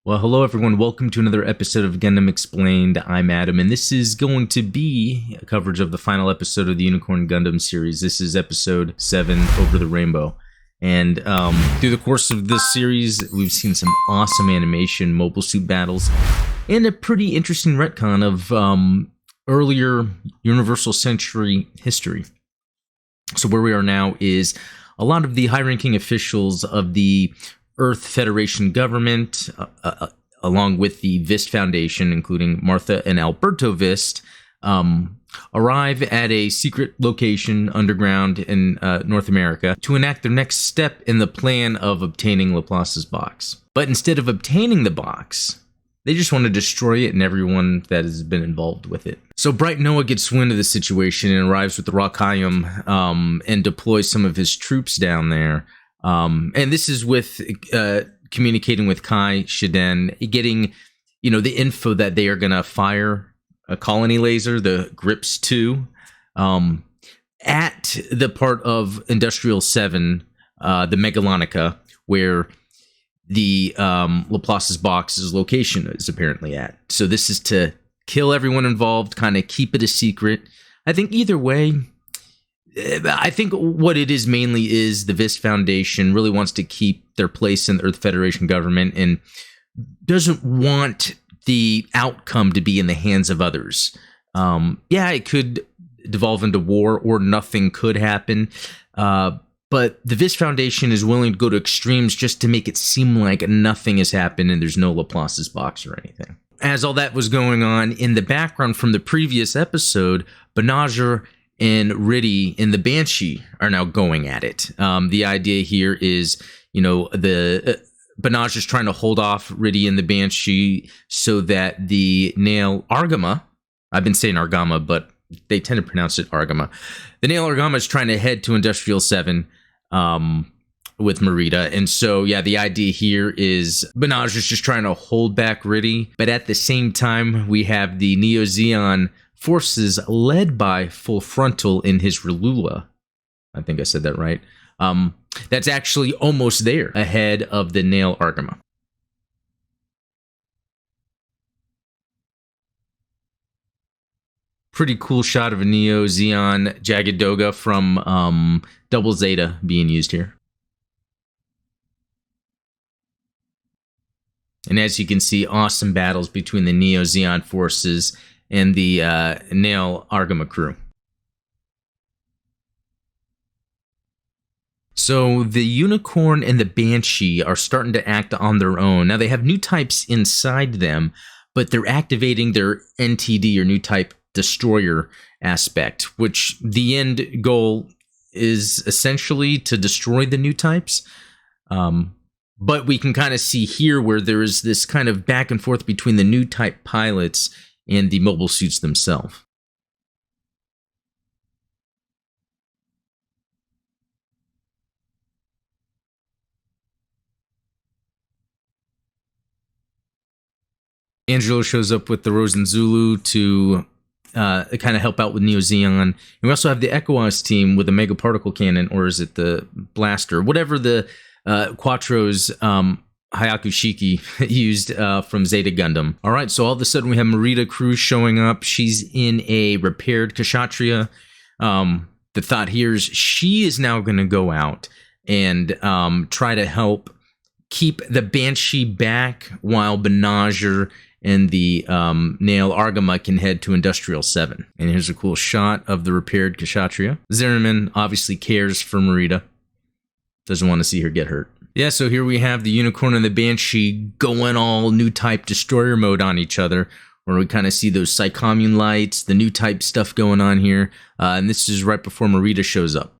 Well, hello everyone. Welcome to another episode of Gundam Explained. I'm Adam, and this is going to be a coverage of the final episode of the Unicorn Gundam series. This is episode 7, Over the Rainbow. And through the course of this series, we've seen some awesome animation, mobile suit battles, and a pretty interesting retcon of earlier Universal Century history. So where we are now is a lot of the high-ranking officials of the Earth Federation government, along with the Vist Foundation, including Martha and Alberto Vist, arrive at a secret location underground in North America to enact their next step in the plan of obtaining Laplace's box. But instead of obtaining the box, they just want to destroy it and everyone that has been involved with it. So Bright Noah gets wind of the situation and arrives with the Rockhyam and deploys some of his troops down there. And this is with communicating with Kai Shiden, getting, the info that they are going to fire a colony laser, the Grips 2, at the part of Industrial 7, the Megalonica, where the Laplace's box's location is apparently at. So this is to kill everyone involved, kind of keep it a secret. I think either way, I think what it is mainly is the Vist Foundation really wants to keep their place in the Earth Federation government and doesn't want the outcome to be in the hands of others. It could devolve into war or nothing could happen. But the Vist Foundation is willing to go to extremes just to make it seem like nothing has happened and there's no Laplace's box or anything. As all that was going on, in the background from the previous episode, Banagher and Riddy in the Banshee are now going at it. The idea here is, the Banagher's trying to hold off Riddy and the Banshee so that the Nail Argama, I've been saying Argama, but they tend to pronounce it Argama. The Nail Argama is trying to head to Industrial 7 with Marida. And so, the idea here is Banagher's just trying to hold back Riddy. But at the same time, we have the Neo Zeon forces led by Full Frontal in his Relula. I think I said that right. That's actually almost there, ahead of the Nail Argama. Pretty cool shot of a Neo Zeon Jagudoga from Double Zeta being used here. And as you can see, awesome battles between the Neo Zeon forces and the Nail Argama crew. So the Unicorn and the Banshee are starting to act on their own. Now they have Newtypes inside them, but they're activating their NTD or Newtype destroyer aspect, which the end goal is essentially to destroy the Newtypes. But we can kind of see here where there is this kind of back and forth between the Newtype pilots and the mobile suits themselves. Angelo shows up with the Rosen Zulu to kind of help out with Neo Zeon. And we also have the Echoas team with a Mega Particle Cannon, or is it the Blaster? Whatever the Quattro's Hayaku Shiki used from Zeta Gundam. All right, so all of a sudden we have Marida Cruz showing up. She's in a repaired Kshatriya. The thought here is she is now going to go out and try to help keep the Banshee back while Banagher and the Nail Argama can head to Industrial 7. And here's a cool shot of the repaired Kshatriya. Zimmerman obviously cares for Marida. Doesn't want to see her get hurt. Yeah, so here we have the Unicorn and the Banshee going all Newtype destroyer mode on each other, where we kind of see those Psycommune lights, the Newtype stuff going on here. And this is right before Marida shows up.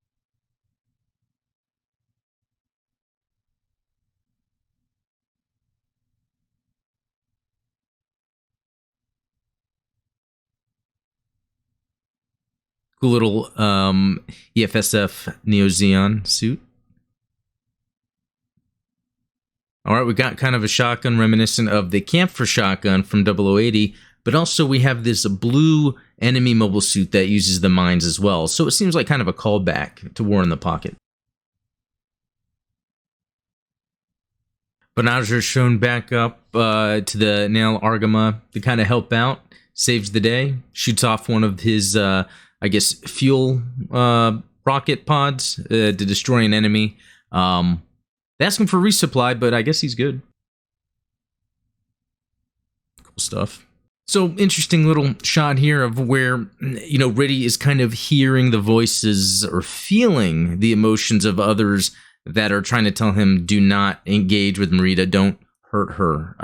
Cool little EFSF Neo Zeon suit. All right, we got kind of a shotgun reminiscent of the Camphor shotgun from 0080, but also we have this blue enemy mobile suit that uses the mines as well. So it seems like kind of a callback to War in the Pocket. Banagher shown back up to the Nail Argama to kind of help out, saves the day, shoots off one of his, I guess, fuel rocket pods to destroy an enemy. They ask him for resupply, but I guess he's good. Cool stuff. So, interesting little shot here of where, Riddy is kind of hearing the voices or feeling the emotions of others that are trying to tell him, do not engage with Marida, don't hurt her.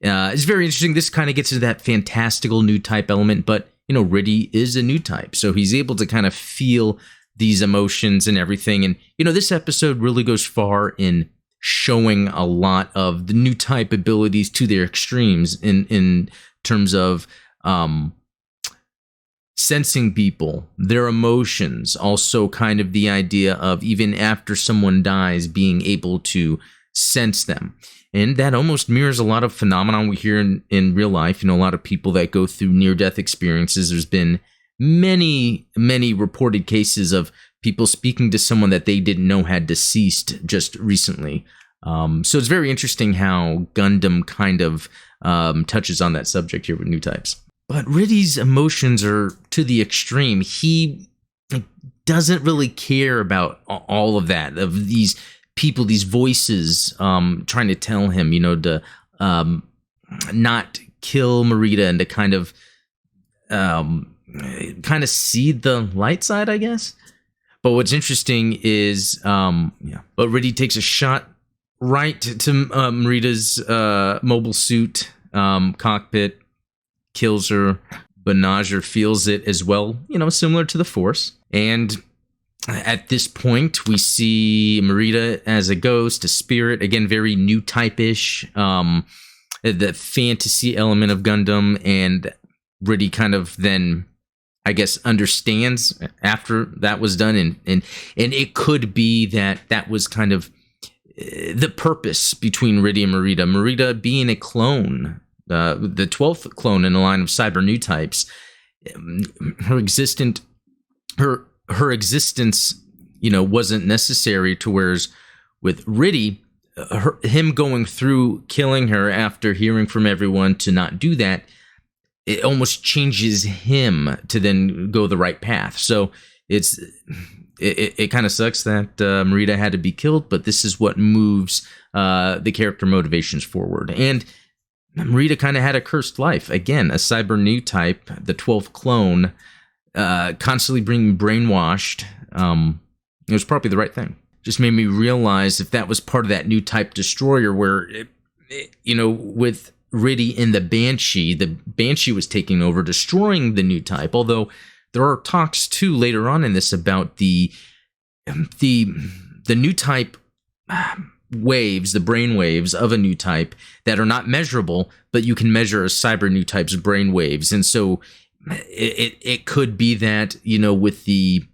It's very interesting. This kind of gets into that fantastical Newtype element, but, Riddy is a Newtype, so he's able to kind of feel these emotions and everything. And, this episode really goes far in showing a lot of the Newtype abilities to their extremes in terms of sensing people, their emotions, also kind of the idea of even after someone dies, being able to sense them. And that almost mirrors a lot of phenomenon we hear in real life. A lot of people that go through near-death experiences. There's been many, many reported cases of people speaking to someone that they didn't know had deceased just recently. So it's very interesting how Gundam kind of touches on that subject here with Newtypes. But Riddy's emotions are to the extreme. He doesn't really care about all of that, of these people, these voices trying to tell him, to not kill Marida and to kind of see the light side, I guess. But what's interesting is, but Riddy takes a shot right to Marida's mobile suit cockpit, kills her. Banagher feels it as well, similar to the Force. And at this point, we see Marida as a ghost, a spirit, again, very Newtype-ish, the fantasy element of Gundam, and Riddy kind of then, I guess, understands after that was done, and it could be that was kind of the purpose between Riddy and Marida. Marida being a clone, the 12th clone in a line of cyber Newtypes, her existence, wasn't necessary, to whereas with Riddy, him going through killing her after hearing from everyone to not do that, it almost changes him to then go the right path. So it kind of sucks that Marida had to be killed, but this is what moves the character motivations forward. And Marida kind of had a cursed life. Again, a cyber Newtype, the 12th clone, constantly being brainwashed. It was probably the right thing. Just made me realize if that was part of that Newtype destroyer where, with Riddy in the Banshee was taking over, destroying the Newtype. Although there are talks too later on in this about the Newtype waves, the brain waves of a Newtype that are not measurable, but you can measure a cyber Newtype's brain waves. And so it could be that, with the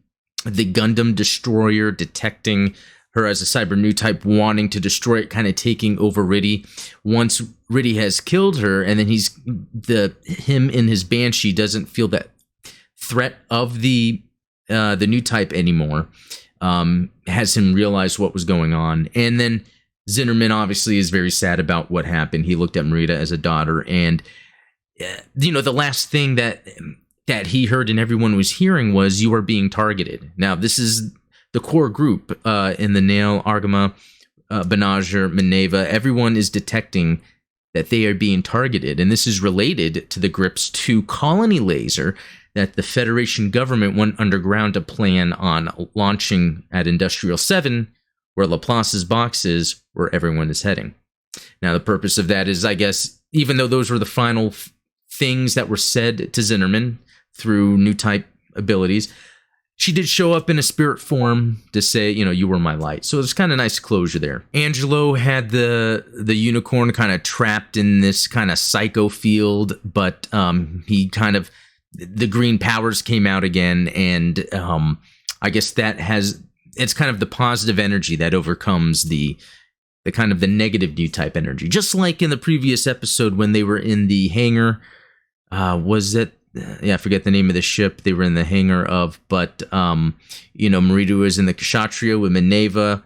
Gundam destroyer detecting her as a cyber Newtype, wanting to destroy it, kind of taking over Riddy. Once Riddy has killed her, and then him in his Banshee doesn't feel that threat of the Newtype anymore, has him realize what was going on. And then Zinnerman obviously is very sad about what happened. He looked at Marida as a daughter, and the last thing that he heard and everyone was hearing was, "You are being targeted." Now, this is the core group in the Nail, Argama, Banagher, Mineva. Everyone is detecting that they are being targeted, and this is related to the Grips 2 colony laser that the Federation government went underground to plan on launching at Industrial 7, where Laplace's box is, where everyone is heading. Now, the purpose of that is, I guess, even though those were the final things that were said to Zinnerman through Newtype abilities, she did show up in a spirit form to say, you were my light. So it's kind of nice closure there. Angelo had the unicorn kind of trapped in this kind of psycho field, but he kind of, the green powers came out again, and I guess it's kind of the positive energy that overcomes the kind of the negative Newtype energy. Just like in the previous episode when they were in the hangar, I forget the name of the ship they were in the hangar of, but Marida was in the Kshatriya with Mineva,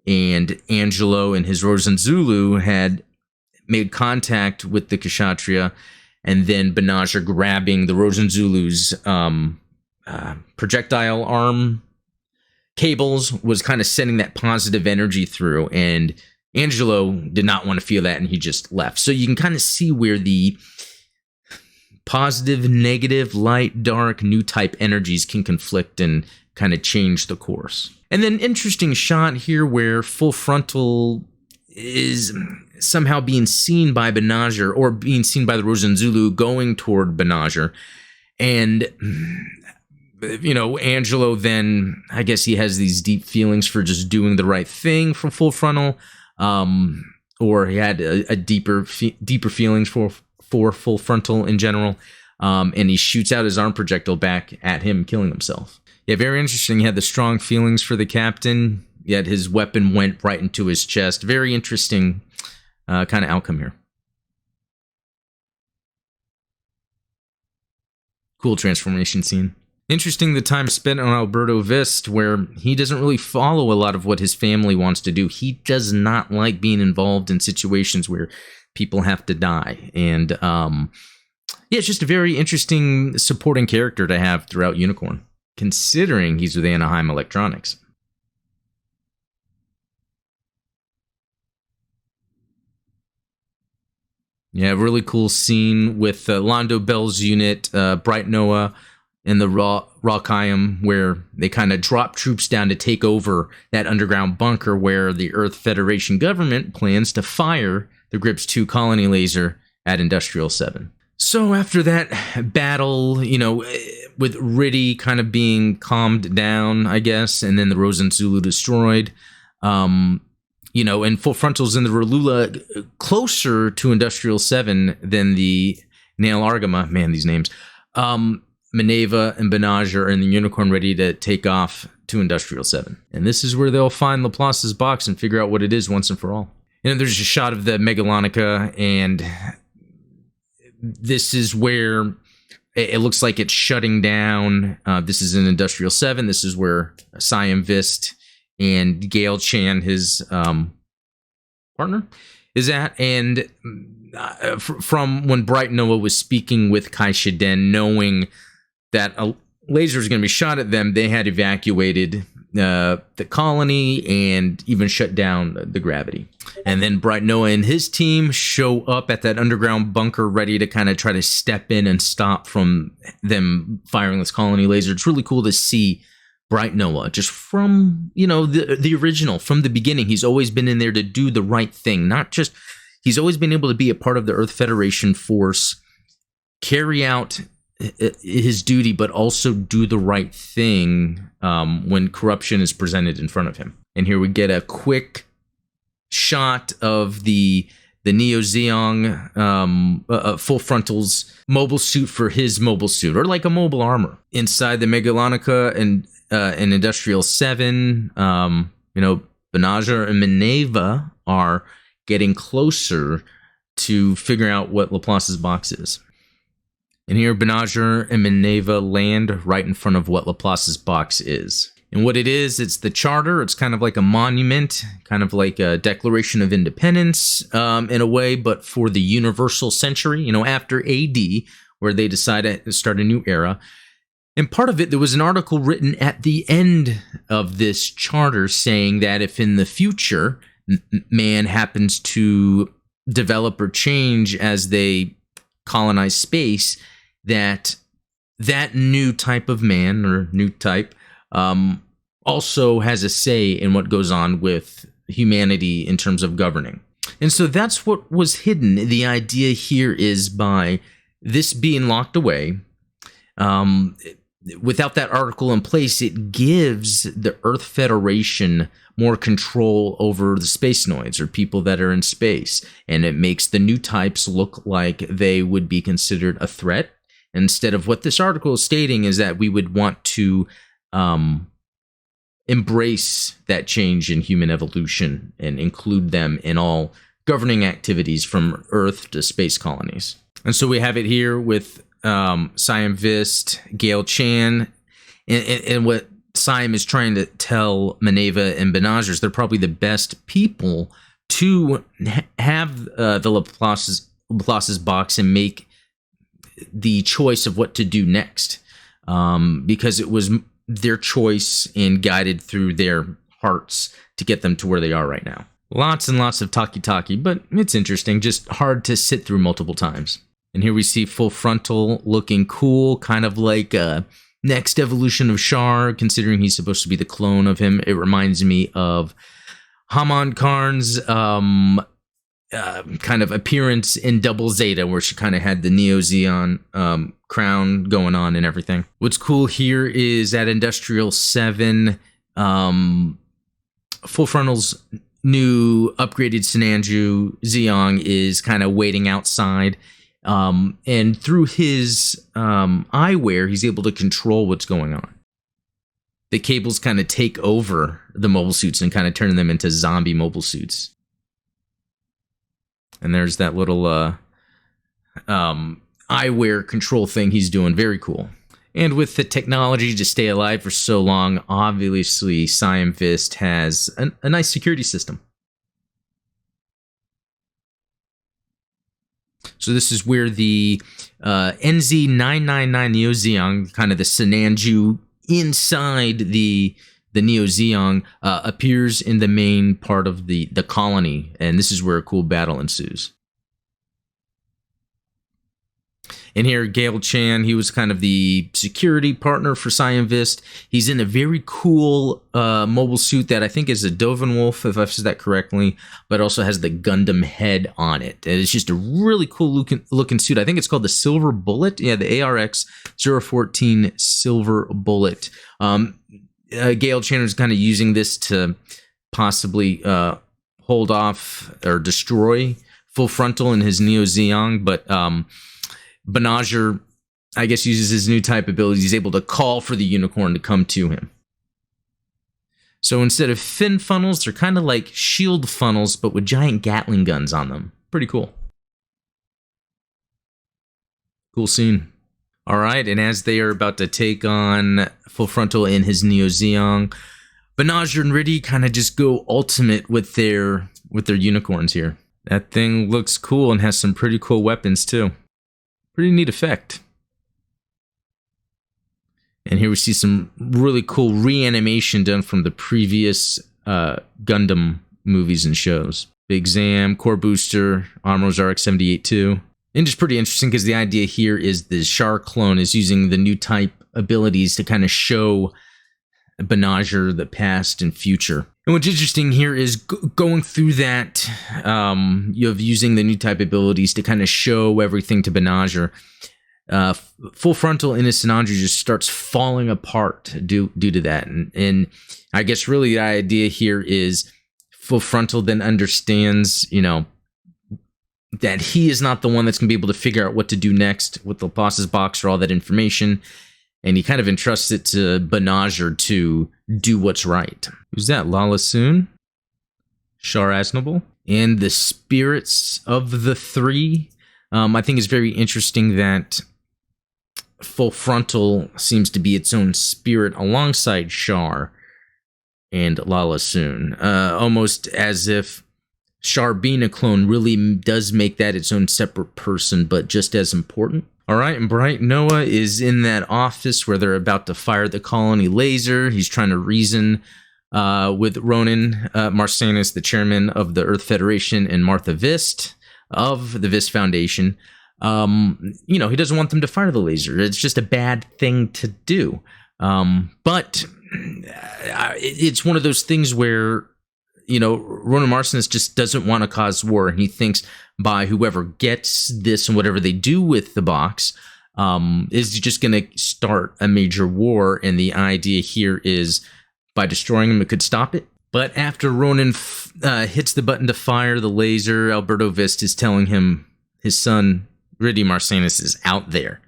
and Angelo and his Rosen Zulu had made contact with the Kshatriya, and then Banagher grabbing the Rosen Zulu's projectile arm cables was kind of sending that positive energy through, and Angelo did not want to feel that, and he just left. So you can kind of see where the positive, negative, light, dark, Newtype energies can conflict and kind of change the course. And then interesting shot here where full frontal is somehow being seen by Banagher, or being seen by the Rosen Zulu going toward Banagher. And, you know, Angelo then, I guess he has these deep feelings for just doing the right thing from full frontal, or he had a deeper feelings for full frontal in general, and he shoots out his arm projectile back at him, killing himself. Yeah, very interesting. He had the strong feelings for the captain, yet his weapon went right into his chest. Very interesting kind of outcome here. Cool transformation scene. Interesting the time spent on Alberto Vist, where he doesn't really follow a lot of what his family wants to do. He does not like being involved in situations where people have to die. And yeah, it's just a very interesting supporting character to have throughout Unicorn, considering he's with Anaheim Electronics. Yeah, really cool scene with Londo Bell's unit, Bright Noah, and the Rakayim, where they kind of drop troops down to take over that underground bunker where the Earth Federation government plans to fire the Grips 2 colony laser at Industrial 7. So after that battle, you know, with Riddy kind of being calmed down, I guess, and then the Rosen Zulu destroyed, you know, and Full Frontal's in the Rolula closer to Industrial 7 than the Nail Argama. Man, these names. Maneva and Banagher are in the Unicorn ready to take off to Industrial 7. And this is where they'll find Laplace's box and figure out what it is once and for all. You know, there's a shot of the Megalonica, and this is where it looks like it's shutting down. This is in Industrial 7. This is where Siam Vist and Gail Chan, his partner, is at. And from when Bright Noah was speaking with Kai Shiden, knowing that a laser is going to be shot at them, they had evacuated the colony and even shut down the gravity. And then Bright Noah and his team show up at that underground bunker ready to kind of try to step in and stop from them firing this colony laser. It's really cool to see Bright Noah just from, you know, the original, from the beginning. He's always been in there to do the right thing, not just, he's always been able to be a part of the Earth Federation force, carry out his duty, but also do the right thing when corruption is presented in front of him. And here we get a quick shot of the Neo Zeong Full Frontal's mobile suit for his mobile suit, or like a mobile armor. Inside the Megalonica and Industrial 7, you know, Banagher and Maneva are getting closer to figuring out what Laplace's box is. And here Banagher and Maneva land right in front of what Laplace's box is. And what it is, it's the charter. It's kind of like a monument, kind of like a Declaration of Independence in a way, but for the universal century, you know, after AD, where they decided to start a new era. And part of it, there was an article written at the end of this charter saying that if in the future man happens to develop or change as they colonize space, that new type of man, or new type, also has a say in what goes on with humanity in terms of governing. And so that's what was hidden. The idea here is by this being locked away, without that article in place, it gives the Earth Federation more control over the space noids, or people that are in space. And it makes the new types look like they would be considered a threat. Instead of what this article is stating is that we would want to embrace that change in human evolution and include them in all governing activities from Earth to space colonies. And so we have it here with Siam Vist, Gail Chan, and what Siam is trying to tell Maneva and Benazers they're probably the best people to have the Laplace's box and make the choice of what to do next, because it was their choice and guided through their hearts to get them to where they are right now. Lots and lots of talkie-talkie, but it's interesting, just hard to sit through multiple times. And here we see Full Frontal looking cool, kind of like a next evolution of Char, considering he's supposed to be the clone of him. It reminds me of Hamon Karn's kind of appearance in Double Zeta, where she kind of had the Neo Zeon crown going on and everything. What's cool here is at Industrial 7, Full Frontal's new upgraded Sinanju Zeong is kind of waiting outside. And through his eyewear, he's able to control what's going on. The cables kind of take over the mobile suits and kind of turn them into zombie mobile suits. And there's that little eyewear control thing he's doing. Very cool. And with the technology to stay alive for so long, obviously Siam Fist has a nice security system. So this is where the NZ999 Neo Zeong, kind of the Sinanju inside the Neo Zeong, appears in the main part of the colony, and this is where a cool battle ensues. And here, Gale Chan, he was kind of the security partner for Siam Vist. He's in a very cool mobile suit that I think is a Dovin Wolf, if I've said that correctly, but also has the Gundam head on it. And it's just a really cool looking suit. I think it's called the Silver Bullet. Yeah, the ARX 014 Silver Bullet. Gale Chan was kind of using this to possibly hold off or destroy Full Frontal and his Neo Zeong, but Benager, I guess, uses his Newtype ability. He's able to call for the Unicorn to come to him. So instead of fin funnels, they're kind of like shield funnels, but with giant Gatling guns on them. Pretty cool. Cool scene. All right, and as they are about to take on Full Frontal and his Neo Zeong, Benager and Riddy kind of just go ultimate with their unicorns here. That thing looks cool and has some pretty cool weapons too. Pretty neat effect. And here we see some really cool reanimation done from the previous Gundam movies and shows. Big Zam, Core Booster, Armor's RX-78-2. And just pretty interesting because the idea here is the Char clone is using the Newtype abilities to kind of show Benager the past and future. And what's interesting here is going through that, you have using the Newtype abilities to kind of show everything to Benager. Full Frontal in his Sinanju just starts falling apart due to that. And I guess really the idea here is Full Frontal then understands, that he is not the one that's going to be able to figure out what to do next with Laplace's box or all that information. And he kind of entrusts it to Benager to do what's right. Who's that? Lala Soon? Char Aznable? And the spirits of the three. I think it's very interesting that Full Frontal seems to be its own spirit alongside Char and Lala Soon. Almost as if Char being a clone really does make that its own separate person, but just as important. All right, and Bright Noah is in that office where they're about to fire the colony laser. He's trying to reason with Ronan Marsanus, the chairman of the Earth Federation, and Martha Vist of the Vist Foundation. He doesn't want them to fire the laser. It's just a bad thing to do. But it's one of those things where Ronan Marsanus just doesn't want to cause war, and he thinks by whoever gets this and whatever they do with the box is just going to start a major war, and the idea here is by destroying him, it could stop it. But after Ronan hits the button to fire the laser, Alberto Vist is telling him his son, Riddy Marsanus, is out there.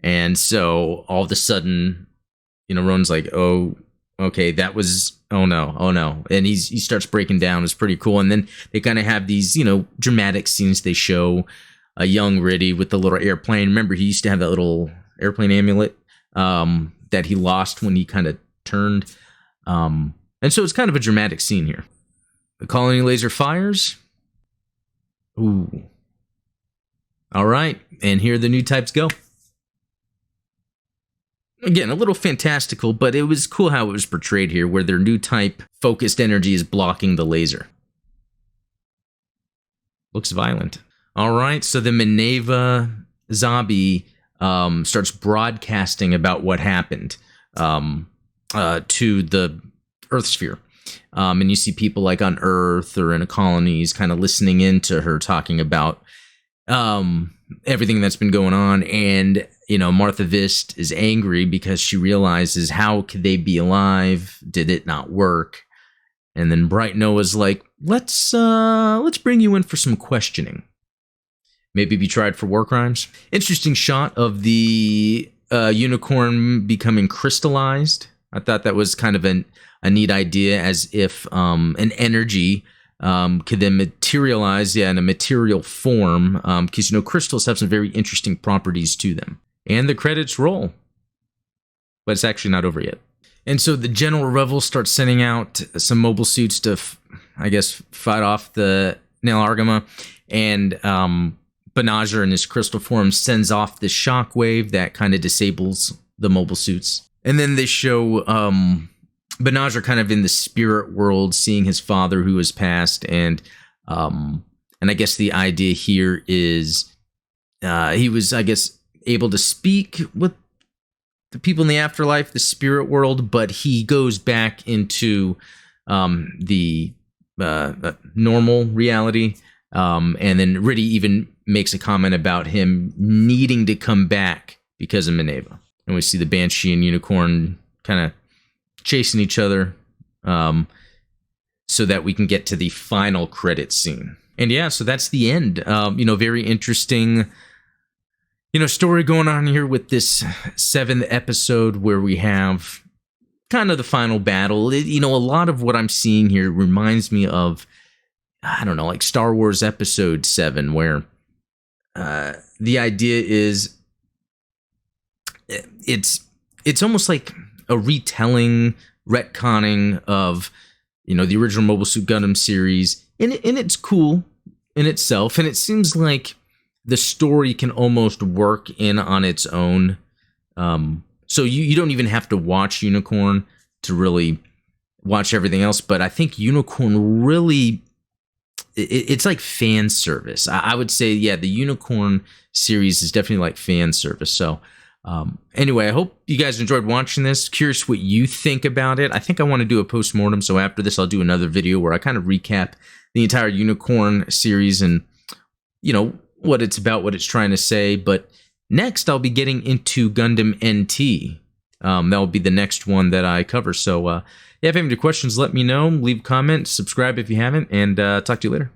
And so all of a sudden, Ronan's like, oh, okay, that was, oh no. And he starts breaking down. It's pretty cool. And then they kind of have these, dramatic scenes. They show a young Riddy with the little airplane. Remember, he used to have that little airplane amulet that he lost when he kind of turned. And so it's kind of a dramatic scene here. The colony laser fires. Ooh. All right, and here the Newtypes go. Again, a little fantastical, but it was cool how it was portrayed here, where their Newtype focused energy is blocking the laser. Looks violent. All right, so the Minerva Zabi starts broadcasting about what happened to the Earth sphere. And you see people like on Earth or in a colonies kind of listening into her talking about everything that's been going on. And, you know, Martha Vist is angry because she realizes, how could they be alive? Did it not work? And then Bright Noah's like, let's bring you in for some questioning. Maybe be tried for war crimes. Interesting shot of the unicorn becoming crystallized. I thought that was kind of a neat idea, as if an energy could then materialize in a material form, because, you know, crystals have some very interesting properties to them. And the credits roll. But it's actually not over yet. And so the General Revel starts sending out some mobile suits to, I guess, fight off the Nail Argama. And Banagher in his crystal form sends off this shockwave that kind of disables the mobile suits. And then they show Banagher kind of in the spirit world, seeing his father who has passed. And I guess the idea here is he was, I guess, able to speak with the people in the afterlife, the spirit world, but he goes back into the normal reality. And then Riddy even makes a comment about him needing to come back because of Minerva. And we see the Banshee and Unicorn kind of chasing each other so that we can get to the final credit scene. And yeah, so that's the end. You know, very interesting, you know, story going on here with this 7th episode where we have kind of the final battle. You know, a lot of what I'm seeing here reminds me of, I don't know, like Star Wars Episode 7, where the idea is it's almost like a retelling, retconning of, you know, the original Mobile Suit Gundam series, and it's cool in itself, and it seems like the story can almost work in on its own. So you don't even have to watch Unicorn to really watch everything else, but I think Unicorn really, it's like fan service. I would say, yeah, the Unicorn series is definitely like fan service. So anyway, I hope you guys enjoyed watching this. Curious what you think about it. I think I want to do a post-mortem, so after this I'll do another video where I kind of recap the entire Unicorn series and, you know, what it's about, what it's trying to say. But next I'll be getting into Gundam NT. That will be the next one that I cover. So yeah, if you have any questions, let me know. Leave a comment, subscribe if you haven't, and talk to you later.